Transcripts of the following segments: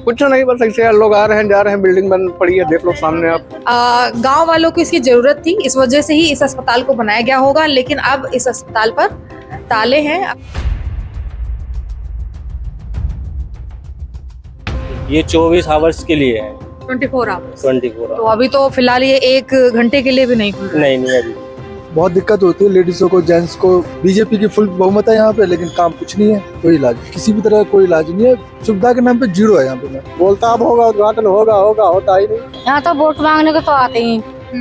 कुछ नहीं, बस ऐसे लोग आ रहे हैं जा रहे हैं, बिल्डिंग बन पड़ी है, देख लो सामने आप। गांव वालों को इसकी जरूरत थी, इस वजह से ही इस अस्पताल को बनाया गया होगा, लेकिन अब इस अस्पताल पर ताले हैं। ये 24 आवर्स के लिए है। 24 आवर्स। 24 तो अभी तो फिलहाल ये 1 घंटे के लिए भी नहीं खुल रहा है। नहीं अभी बहुत दिक्कत होती है लेडीजों को, जेंट्स को। बीजेपी की फुल बहुमत है यहाँ पे, लेकिन काम कुछ नहीं है, कोई इलाज किसी भी तरह का कोई इलाज नहीं है। सुविधा के नाम पे जीरो है यहाँ पे। मैं बोलता अब होगा उद्घाटन, होगा होता ही नहीं। यहाँ तो वोट मांगने को तो आते ही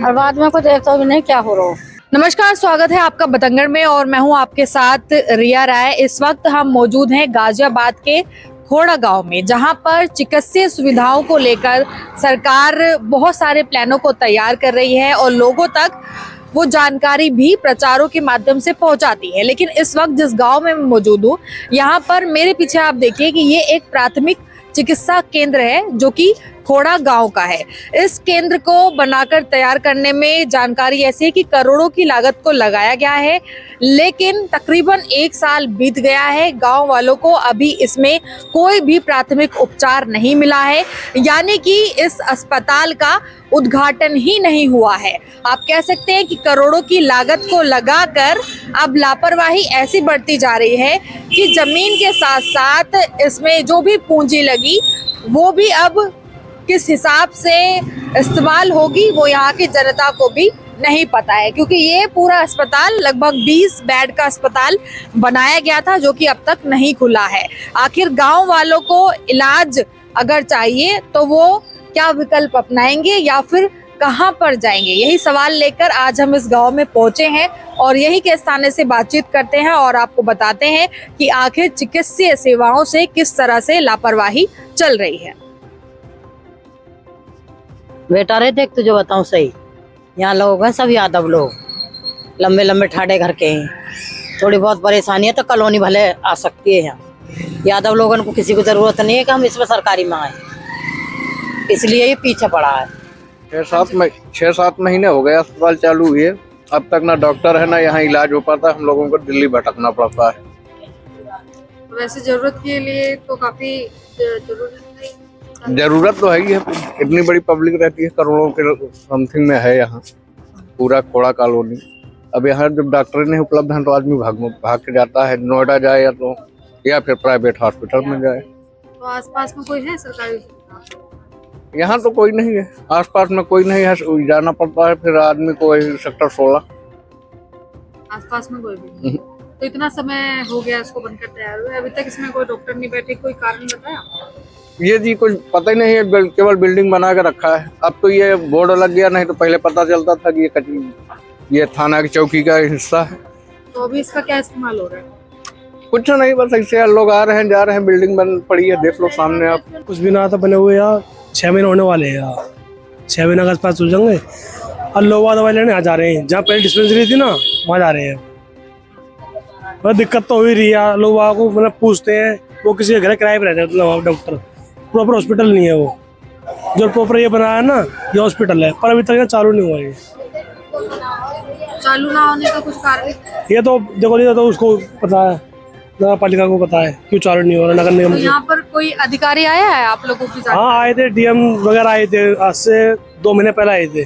और बाद में कुछ देखता भी नहीं क्या हो रहा हो। नमस्कार, स्वागत है आपका बतंगड़ में और मैं हूं आपके साथ रिया राय। इस वक्त हम मौजूद हैं गाजियाबाद के खोड़ा गांव में, जहां पर चिकित्सीय सुविधाओं को लेकर सरकार बहुत सारे प्लानों को तैयार कर रही है और लोगों तक वो जानकारी भी प्रचारों के माध्यम से पहुंचाती है। लेकिन इस वक्त जिस गांव में मैं मौजूद हूँ, यहाँ पर मेरे पीछे आप देखिए कि ये एक प्राथमिक चिकित्सा केंद्र है जो कि खोड़ा गांव का है। इस केंद्र को बनाकर तैयार करने में जानकारी ऐसी है कि करोड़ों की लागत को लगाया गया है, लेकिन तकरीबन 1 साल बीत गया है, गांव वालों को अभी इसमें कोई भी प्राथमिक उपचार नहीं मिला है, यानी कि इस अस्पताल का उद्घाटन ही नहीं हुआ है। आप कह सकते हैं कि करोड़ों की लागत को लगाकर अब लापरवाही ऐसी बढ़ती जा रही है कि जमीन के साथ साथ इसमें जो भी पूंजी लगी वो भी अब किस हिसाब से इस्तेमाल होगी वो यहाँ की जनता को भी नहीं पता है, क्योंकि ये पूरा अस्पताल लगभग 20 बेड का अस्पताल बनाया गया था जो कि अब तक नहीं खुला है। आखिर गांव वालों को इलाज अगर चाहिए तो वो क्या विकल्प अपनाएंगे या फिर कहां पर जाएंगे, यही सवाल लेकर आज हम इस गांव में पहुंचे हैं और यही के स्थान से बातचीत करते हैं और आपको बताते हैं कि आखिर चिकित्सीय सेवाओं से किस तरह से लापरवाही चल रही है। बेटा रे देख तुझे बताऊं सही, यहाँ लोग हैं सब यादव लोग, लंबे लंबे ठाडे घर के हैं। थोड़ी बहुत परेशानी है तो कॉलोनी भले आ सकती है। यहाँ यादव लोगों को किसी को जरूरत नहीं है कि हम इसमें सरकारी में आए, इसलिए ये पीछे पड़ा है। 6-7 महीने हो गए अस्पताल चालू हुए, अब तक ना डॉक्टर है ना यहाँ इलाज हो पाता, हम लोगों को दिल्ली भटकना पड़ता है। वैसे जरूरत के लिए तो काफी जरूरत तो है ही है, इतनी बड़ी पब्लिक रहती है, करोड़ों के समथिंग में है यहाँ पूरा खोड़ा कॉलोनी। अब यहाँ जब डॉक्टर नहीं उपलब्ध है तो आदमी भाग के जाता है, नोएडा जाए या फिर प्राइवेट हॉस्पिटल में जाए। तो आसपास में कोई है सरकारी? यहाँ तो कोई नहीं है, आसपास में कोई नहीं है, जाना पड़ता है फिर आदमी को सेक्टर 16। आसपास में कोई भी नहीं। तो इतना समय हो गया इसको बनकर तैयार हुए, अभी तक इसमें कोई डॉक्टर नहीं बैठे, कोई कारण बताया? ये जी कुछ पता ही नहीं है, केवल बिल्डिंग बना के रखा है। अब तो ये बोर्ड लग गया, नहीं तो पहले पता चलता था कि ये थाना की चौकी का हिस्सा है। तो अभी इसका क्या इस्तेमाल हो रहा है? कुछ नहीं, बस ऐसे लोग आ रहे हैं जा रहे हैं, बिल्डिंग बन पड़ी है, देख लो सामने आप। कुछ भी ना था बने हुए यार, 6 महीने होने वाले हैं यार, 6 महीने के आसपास हो जाएंगे और लोग दवाई लेने आ जा रहे हैं। जहाँ पहले डिस्पेंसरी थी ना वहाँ जा रहे हैं। मतलब दिक्कत तो हो ही रही है, लोग वहाँ को मतलब पूछते हैं, वो किसी के घर किराए पे रहते हैं, मतलब डॉक्टर प्रॉपर हॉस्पिटल नहीं है वो, जो प्रॉपर ये बनाया है ना ये हॉस्पिटल है, पर अभी तक चालू नहीं हुआ। ये चालू ना होने का कुछ कारण? ये तो देखो, ये तो उसको पता है, नगर पालिका को पता है क्यों चालू नहीं हो रहा। नगर निगम तो यहाँ पर कोई अधिकारी आया है आप लोगों की? हाँ आए थे, डीएम वगैरह आए थे, आज से 2 महीने पहले आए थे,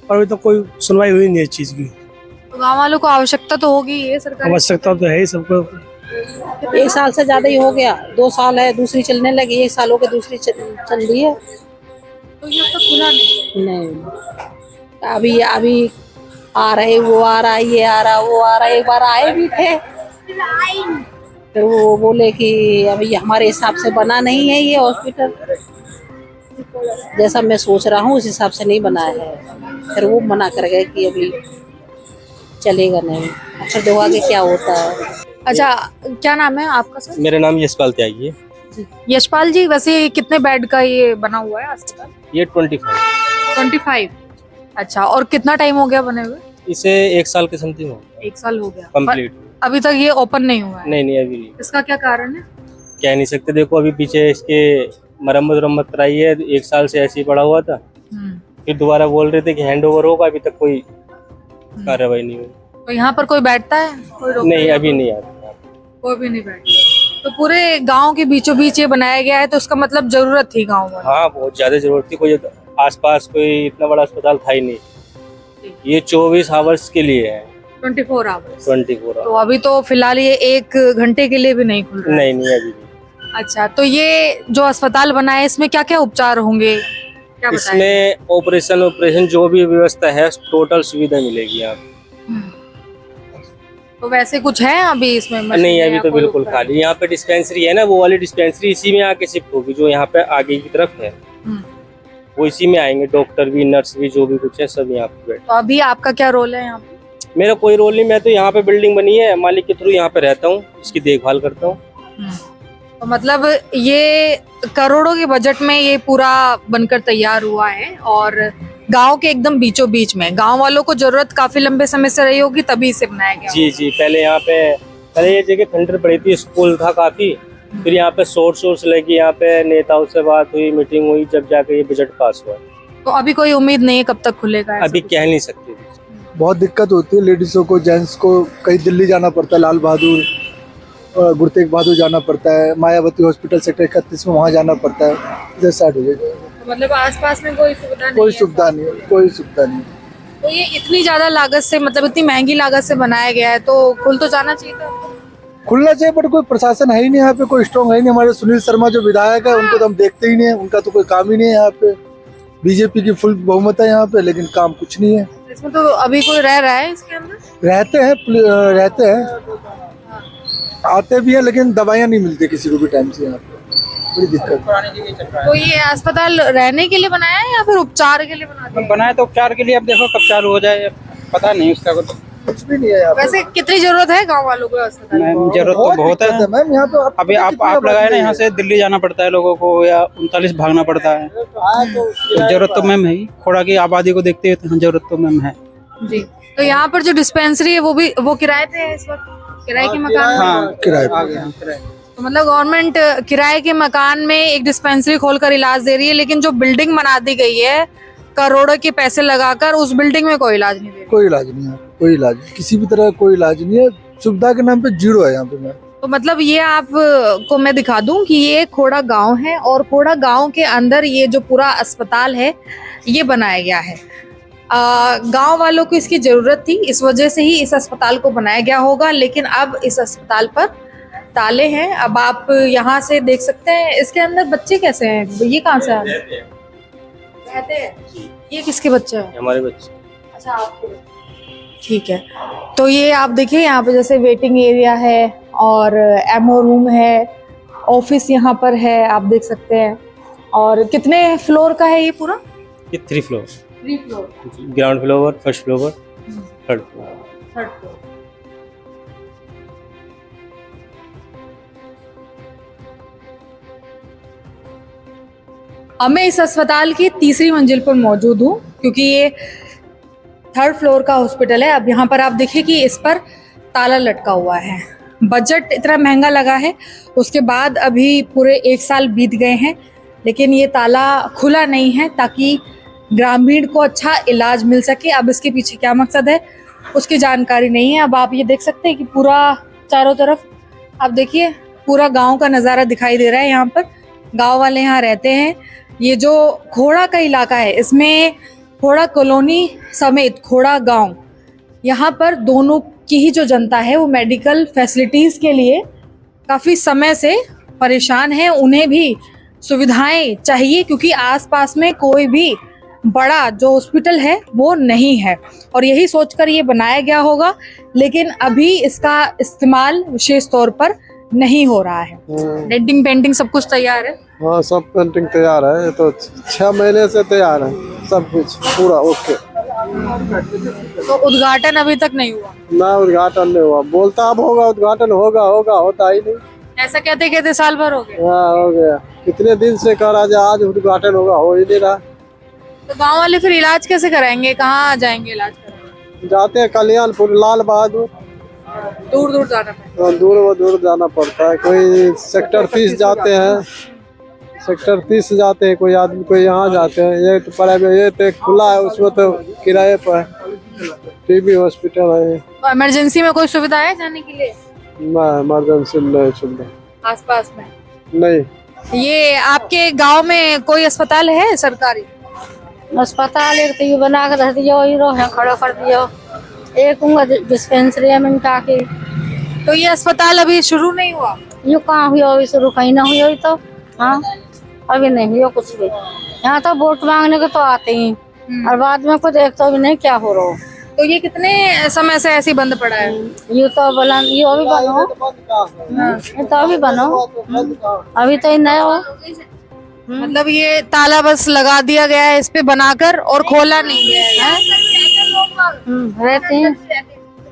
पर अभी तक कोई सुनवाई हुई नहीं है इस चीज की। तो गाँव वालों को आवश्यकता तो होगी, ये सरकार आवश्यकता तो है ही सबको। 1 साल से ज्यादा ही हो गया, 2 साल है, दूसरी चलने लगी, 1 साल हो के दूसरी चल रही है। तो ये तो खुला नहीं। अभी आ रहे, वो आ रहा, ये आ रहा, वो आ रहा। एक बार आए भी थे, फिर वो बोले कि अभी हमारे हिसाब से बना नहीं है ये हॉस्पिटल, जैसा मैं सोच रहा हूँ उस हिसाब से नहीं बना है। फिर वो मना कर गए कि अभी चलेगा नहीं, फिर देखो आगे क्या होता है। अच्छा, क्या नाम है आपका सर? मेरा नाम यशपाल त्यागी है। यशपाल जी, वैसे कितने बेड का ये बना हुआ है अस्पताल? ये 25। अच्छा, और कितना टाइम हो गया बने हुए? इसे 1 साल के समथिंग हो गया। 1 साल हो गया कंप्लीट। अभी तक ये ओपन नहीं हुआ है? नहीं अभी नहीं। इसका क्या कारण है? कह नहीं सकते, देखो अभी पीछे इसके मरम्मत कराई है, 1 साल से ऐसे ही पड़ा हुआ था, फिर दोबारा बोल रहे थे कि हैंड ओवर होगा, अभी तक कोई कार्रवाई नहीं हुई। तो यहाँ पर कोई बैठता है? कोई नहीं, अभी नहीं आता, कोई भी नहीं बैठता। तो पूरे गांव के बीचों बीच ये बनाया गया है, तो उसका मतलब जरूरत थी गांव में। हाँ, बहुत ज्यादा जरूरत थी। कोई आसपास कोई इतना बड़ा अस्पताल था ही नहीं। ये 24 आवर्स के लिए है। 24 आवर्स। 24 तो आवर्स। अभी तो फिलहाल ये 1 घंटे के लिए भी नहीं खुल रहा है। नहीं अभी भी। अच्छा, तो ये जो अस्पताल बना है इसमें क्या क्या उपचार होंगे, क्या बताएं? इसमें ऑपरेशन जो भी व्यवस्था है टोटल सुविधा मिलेगी यहाँ। तो वैसे कुछ है अभी इसमें नहीं, मशीनें अभी या तो कोई बिल्कुल उपकरण? खाली। यहाँ पे डिस्पेंसरी है ना, वो वाली डिस्पेंसरी इसी में आके शिफ्ट होगी, जो यहाँ पे आगे की तरफ है हम्म। वो इसी में आएंगे। डॉक्टर भी, नर्स भी, जो भी कुछ है सब यहाँ पे बैठे। तो अभी आपका क्या रोल है यहाँ पे? मेरा कोई रोल नहीं, मैं तो यहाँ पे बिल्डिंग बनी है मालिक के थ्रू यहाँ पे रहता हूँ, इसकी देखभाल करता हूँ। तो मतलब ये करोड़ों के बजट में ये पूरा बनकर तैयार हुआ है और गांव के एकदम बीचों बीच में। गांव वालों को जरूरत काफी लंबे समय से रही होगी, तभी इसे बनाया गया। जी, पहले यहाँ पे ये जगह खंडर पड़ी थी, स्कूल था काफी। फिर यहाँ पे सोर्स लगी, यहाँ पे नेताओं से बात हुई, मीटिंग हुई, जब जाके ये बजट पास हुआ। तो अभी कोई उम्मीद नहीं है कब तक खुलेगा ऐसा अभी कुछ? कह नहीं सकते। बहुत दिक्कत होती है लेडीज़ों को, जेंट्स को। कहीं दिल्ली जाना पड़ता है, लाल बहादुर गुरु तेग बहादुर जाना पड़ता है, मायावती हॉस्पिटल सेक्टर 31 में वहाँ जाना पड़ता है। इधर साइड हो जाएगा। तो मतलब आसपास में कोई सुविधा नहीं कोई है? सुविधा नहीं है, कोई सुविधा नहीं है। तो ये इतनी ज्यादा लागत से, मतलब इतनी महंगी लागत से बनाया गया है, तो खुल तो जाना चाहिए था। खुलना चाहिए, बट कोई प्रशासन है ही नहीं यहाँ पे, कोई स्ट्रॉन्ग है ही नहीं। हमारे सुनील शर्मा जो विधायक है उनको तो हम देखते ही नहीं है, उनका तो कोई काम ही नहीं है यहाँ पे। बीजेपी की फुल बहुमत है यहाँ पे, लेकिन काम कुछ नहीं है। इसमें तो अभी कोई रह रहा है इसके अंदर? रहते हैं आते भी हैं, लेकिन दवाइयाँ नहीं मिलती किसी को भी टाइम से यहाँ पे। बड़ी दिक्कत। तो ये अस्पताल रहने के लिए बनाया है या फिर उपचार के लिए बनाया है? बनाए तो उपचार के लिए, अब देखो कब चालू हो जाए, पता नहीं उसका कुछ भी नहीं है यहाँ पे। वैसे कितनी जरूरत है गांव वालों को अस्पताल की? जरूरत तो बहुत दिक्कत है मैम यहाँ पे। अभी आप लगाए ना, यहाँ से दिल्ली जाना पड़ता है लोगों को, या 39 भागना पड़ता है। तो जरूरत तो मैम है ही, खोड़ा की आबादी को देखते हुए जरूरत तो मैम है। जी। तो यहाँ पर जो डिस्पेंसरी है वो किराए पे है इस वक्त? किराए के मकान में? हाँ, किराए पे। आ गया किराए। तो मतलब गवर्नमेंट किराए के मकान में एक डिस्पेंसरी खोलकर इलाज दे रही है, लेकिन जो बिल्डिंग बना दी गई है करोड़ों के पैसे लगाकर, उस बिल्डिंग में कोई इलाज नहीं दे रही। कोई इलाज नहीं है, कोई इलाज किसी भी तरह कोई इलाज नहीं है। सुविधा के नाम पे जीरो है यहाँ पे मैम। तो मतलब ये आप को मैं दिखा दूं कि ये खोड़ा गांव है और खोड़ा गांव के अंदर ये जो पूरा अस्पताल है ये बनाया गया है। गांव वालों को इसकी जरूरत थी, इस वजह से ही इस अस्पताल को बनाया गया होगा। लेकिन अब इस अस्पताल पर ताले हैं। अब आप यहाँ से देख सकते हैं इसके अंदर बच्चे कैसे हैं, ये कहाँ से आ रहे हैं? रहते हैं। ये किसके बच्चे हैं? हमारे बच्चे। अच्छा, आपके बच्चे। ठीक है। तो ये आप देखिए यहाँ पे जैसे वेटिंग एरिया है और एमओ रूम है, ऑफिस यहाँ पर है, आप देख सकते हैं। और कितने फ्लोर का है ये पूरा? ये 3 floor, 3 floor. Ground floor, first floor, third floor. Third floor. अब मैं इस अस्पताल की तीसरी मंजिल पर मौजूद हूँ, क्योंकि ये 3rd फ्लोर का हॉस्पिटल है। अब यहाँ पर आप देखिए कि इस पर ताला लटका हुआ है। बजट इतना महंगा लगा है, उसके बाद अभी पूरे 1 साल बीत गए हैं, लेकिन ये ताला खुला नहीं है ताकि ग्रामीण को अच्छा इलाज मिल सके। अब इसके पीछे क्या मकसद है उसकी जानकारी नहीं है। अब आप ये देख सकते हैं कि पूरा चारों तरफ आप देखिए पूरा गांव का नज़ारा दिखाई दे रहा है। यहाँ पर गांव वाले यहाँ रहते हैं। ये जो खोड़ा का इलाका है, इसमें खोड़ा कॉलोनी समेत खोड़ा गांव, यहाँ पर दोनों की ही जो जनता है वो मेडिकल फैसिलिटीज़ के लिए काफ़ी समय से परेशान है। उन्हें भी सुविधाएं चाहिए, क्योंकि आसपास में कोई भी बड़ा जो हॉस्पिटल है वो नहीं है, और यही सोचकर ये बनाया गया होगा। लेकिन अभी इसका इस्तेमाल विशेष तौर पर नहीं हो रहा है। डेंटिंग पेंटिंग सब कुछ तैयार है। हाँ, सब पेंटिंग तैयार है। ये तो 6 महीने से तैयार है, सब कुछ पूरा ओके। तो उद्घाटन अभी तक नहीं हुआ? ना, उद्घाटन नहीं हुआ। बोलता अब होगा, उद्घाटन होगा, होता ही नहीं। ऐसा कहते कहते साल भर हो गया। हाँ, हो गया। कितने दिन से कह रहा है आज उद्घाटन होगा, हो ही नहीं रहा। तो गांव वाले फिर इलाज कैसे कराएंगे, कहाँ जाएंगे इलाज कराने? जाते हैं कल्याणपुर, लाल बहादुर, दूर दूर जाना पड़ेगा। दूर जाना पड़ता है। कोई सेक्टर 30 जाते हैं, सेक्टर 30 जाते हैं कोई आदमी, कोई यहाँ जाते हैं। ये तो प्राइवेट, ये तो खुला है, उसमें तो किराए पर है। टीबी हॉस्पिटल है। तो इमरजेंसी में कोई सुविधा है जाने के लिए? ना, इमरजेंसी नहीं सुविधा। आसपास में? नहीं। ये आपके गांव में कोई अस्पताल है सरकारी? अस्पताल एक तो ये बना कर रख दियो, हीरो है खड़ो कर दियो, एक उंगा डिस्पेंसरी है मिनटा की। तो ये अस्पताल अभी शुरू नहीं हुआ? ये कहाँ हुई अभी शुरू, कहीं ना हुई तो। हाँ अभी नहीं हुई कुछ भी। यहाँ तो वोट मांगने को तो आते ही, और बाद में कुछ एक तो अभी नहीं क्या हो रहा हो। तो ये कितने समय से ऐसे ही बंद पड़ा है? ये तो बोला ये अभी बनो, ये तो अभी बनो, अभी तो नया हो। मतलब ये ताला बस लगा दिया गया है इस पे बनाकर और खोला नहीं गया है? रहते हैं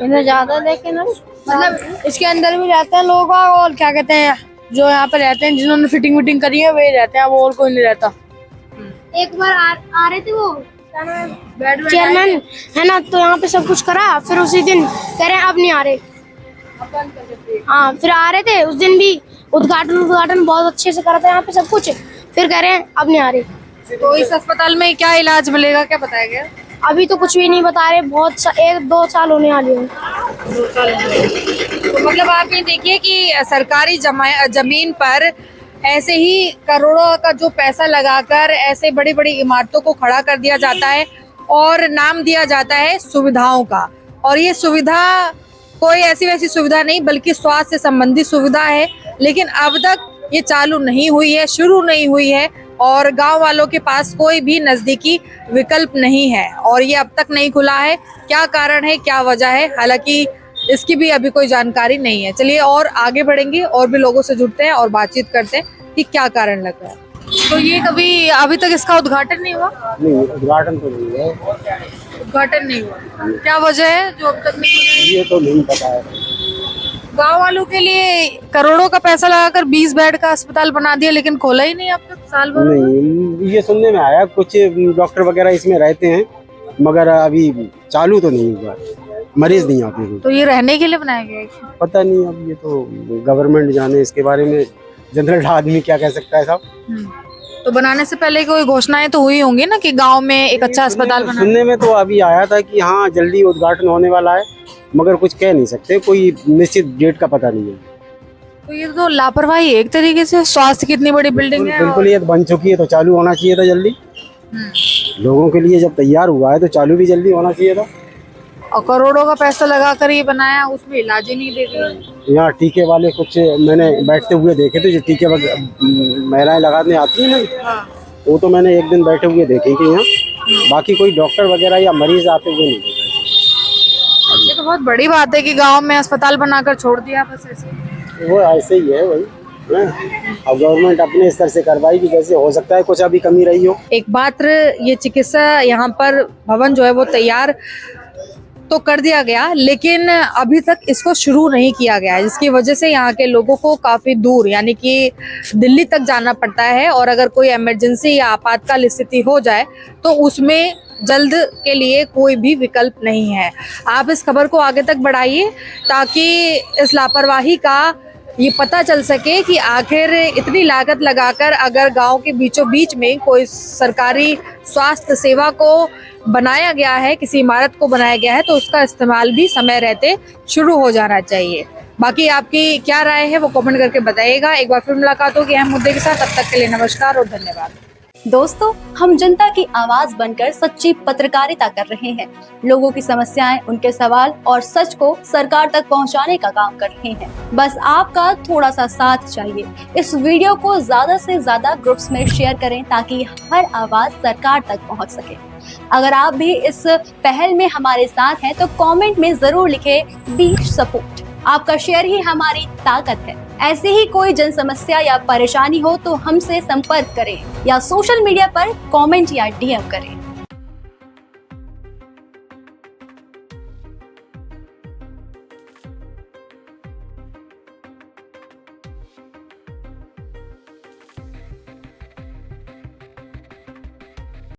इन्हें ज्यादा, लेकिन मतलब इसके अंदर भी रहते हैं लोग और क्या कहते हैं जो यहाँ पे रहते हैं जिन्होंने फिटिंग विटिंग करी है वही रहते हैं, वो और कोई नहीं रहता। एक बार आ रहे थे वो चेयरमैन है ना, तो यहाँ पे सब कुछ करा, फिर उसी दिन कह रहे हैं अब नहीं आ रहे। हाँ फिर आ रहे थे उस दिन भी, उद्घाटन बहुत अच्छे से करा था यहाँ पे सब कुछ, फिर कह रहे हैं अब नहीं आ रहे। तो इस अस्पताल में क्या इलाज मिलेगा, क्या बताया गया? अभी तो कुछ भी नहीं बता रहे, बहुत 1-2 साल होने वाले हैं। तो मतलब आप ये देखिए कि सरकारी जमीन पर ऐसे ही करोड़ों का जो पैसा लगाकर ऐसे बड़ी बड़ी इमारतों को खड़ा कर दिया जाता है और नाम दिया जाता है सुविधाओं का, और ये सुविधा कोई ऐसी वैसी सुविधा नहीं बल्कि स्वास्थ्य से संबंधित सुविधा है, लेकिन अब तक ये चालू नहीं हुई है, शुरू नहीं हुई है और गांव वालों के पास कोई भी नजदीकी विकल्प नहीं है और ये अब तक नहीं खुला है। क्या कारण है, क्या वजह है, हालांकि इसकी भी अभी कोई जानकारी नहीं है। चलिए और आगे बढ़ेंगे और भी लोगों से जुड़ते हैं और बातचीत करते हैं कि क्या कारण लग रहा है। तो ये कभी अभी तक इसका उद्घाटन नहीं हुआ? नहीं, उद्घाटन तो नहीं है। उद्घाटन नहीं हुआ, क्या वजह है जो अब तक नहीं हुआ? ये तो नहीं पता है। गांव वालों के लिए करोड़ों का पैसा लगाकर 20 बेड का अस्पताल बना दिया लेकिन खोला ही नहीं अब तक, साल भर। नहीं, ये सुनने में आया कुछ डॉक्टर वगैरह इसमें रहते हैं, मगर अभी चालू तो नहीं हुआ, मरीज नहीं आते हैं। तो ये रहने के लिए बनाया गया है? पता नहीं, अब ये तो गवर्नमेंट जाने इसके बारे में, जनरल आदमी क्या कह सकता है साहब। तो बनाने से पहले कोई घोषणाएं तो हुई होंगी ना कि गांव में एक अच्छा अस्पताल बना। सुनने में तो अभी आया था कि हाँ जल्दी उद्घाटन होने वाला है, मगर कुछ कह नहीं सकते, कोई निश्चित डेट का पता नहीं है। तो ये तो लापरवाही है एक तरीके से, स्वास्थ्य की इतनी बड़ी बिल्डिंग है। बिल्कुल, ये बन चुकी है तो चालू होना चाहिए था जल्दी। लोगों के लिए जब तैयार हुआ है तो चालू भी जल्दी होना चाहिए था। और करोड़ों का पैसा लगाकर ये बनाया, उसमें इलाज ही नहीं दे रहे। यहाँ टीके वाले कुछ मैंने बैठते हुए देखे थे, जो टीके महिलाएं लगाने आती है ना, वो तो मैंने एक दिन बैठे हुए देखे कि यहाँ, बाकी कोई डॉक्टर वगैरह या मरीज आते हुए नहीं देखा। ये तो बहुत बड़ी बात है कि गांव में अस्पताल बनाकर छोड़ दिया बस ऐसे। वो ऐसे ही है वही, अब गवर्नमेंट अपने स्तर से करवाई कि जैसे हो सकता है कुछ अभी कमी रही हो। एक मात्र ये चिकित्सा यहाँ पर भवन जो है वो तैयार तो कर दिया गया, लेकिन अभी तक इसको शुरू नहीं किया गया है, जिसकी वजह से यहाँ के लोगों को काफी दूर यानी कि दिल्ली तक जाना पड़ता है और अगर कोई इमरजेंसी या आपातकाल स्थिति हो जाए तो उसमें जल्द के लिए कोई भी विकल्प नहीं है। आप इस खबर को आगे तक बढ़ाइए ताकि इस लापरवाही का ये पता चल सके कि आखिर इतनी लागत लगाकर अगर गांव के बीचों बीच में कोई सरकारी स्वास्थ्य सेवा को बनाया गया है, किसी इमारत को बनाया गया है, तो उसका इस्तेमाल भी समय रहते शुरू हो जाना चाहिए। बाकी आपकी क्या राय है वो कमेंट करके बताइएगा। एक बार फिर मुलाकात होगी अहम मुद्दे के साथ, तब तक के लिए नमस्कार और धन्यवाद। दोस्तों, हम जनता की आवाज बनकर सच्ची पत्रकारिता कर रहे हैं। लोगों की समस्याएं, उनके सवाल और सच को सरकार तक पहुंचाने का काम कर रहे हैं। बस आपका थोड़ा सा साथ चाहिए। इस वीडियो को ज्यादा से ज्यादा ग्रुप्स में शेयर करें ताकि हर आवाज सरकार तक पहुंच सके। अगर आप भी इस पहल में हमारे साथ हैं तो कमेंट में जरूर लिखें बी सपोर्ट। आपका शेयर ही हमारी ताकत है। ऐसे ही कोई जन समस्या या परेशानी हो तो हमसे संपर्क करें या सोशल मीडिया पर कमेंट या डीएम करें।